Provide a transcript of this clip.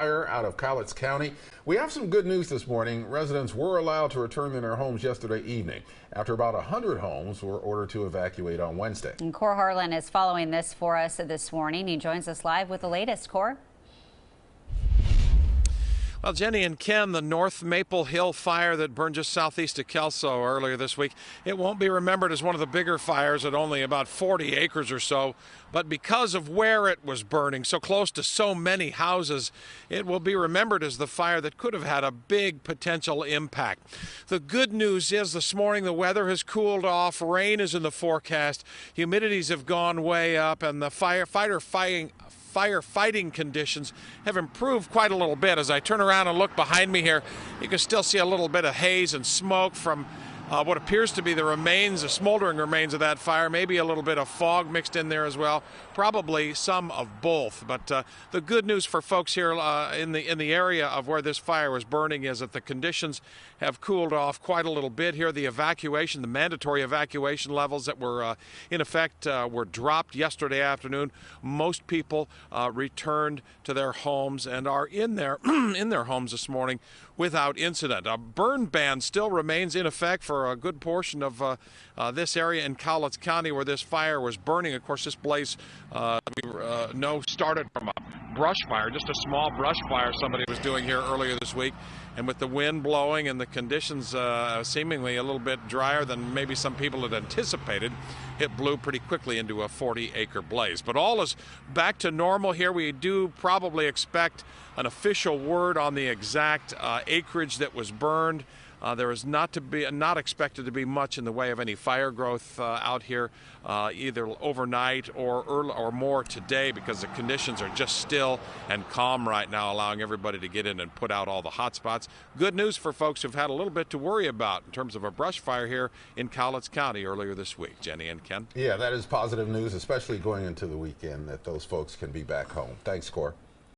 Fire out of Cowlitz County. We have some good news this morning. Residents were allowed to return to their homes yesterday evening after about 100 homes were ordered to evacuate on Wednesday. And Cor Harlan is following this for us this morning. He joins us live with the latest. Cor? Well, Jenny and Ken, the North Maple Hill fire that burned just southeast of Kelso earlier this week, it won't be remembered as one of the bigger fires at only about 40 acres or so, but because of where it was burning, so close to so many houses, it will be remembered as the fire that could have had a big potential impact. The good news is this morning the weather has cooled off, rain is in the forecast, humidities have gone way up, and the firefighting conditions have improved quite a little bit. As I turn around and look behind me here, you can still see a little bit of haze and smoke from what appears to be the remains, the smoldering remains of that fire, maybe a little bit of fog mixed in there as well, probably some of both. But the good news for folks here in the area of where this fire was burning is that the conditions have cooled off quite a little bit here. The evacuation, the mandatory evacuation levels that were in effect were dropped yesterday afternoon. Most people returned to their homes and are in their homes this morning without incident. A burn ban still remains in effect for a good portion of this area in Cowlitz County where this fire was burning. Of course, this blaze started from a brush fire, just a small brush fire somebody was doing here earlier this week. And with the wind blowing and the conditions seemingly a little bit drier than maybe some people had anticipated, it blew pretty quickly into a 40-acre blaze. But all is back to normal here. We do probably expect an official word on the exact acreage that was burned. There is not expected to be much in the way of any fire growth out here, either overnight or more today, because the conditions are just still and calm right now, allowing everybody to get in and put out all the hot spots. Good news for folks who've had a little bit to worry about in terms of a brush fire here in Cowlitz County earlier this week. Jenny and Ken. Yeah, that is positive news, especially going into the weekend, that those folks can be back home. Thanks, Cor.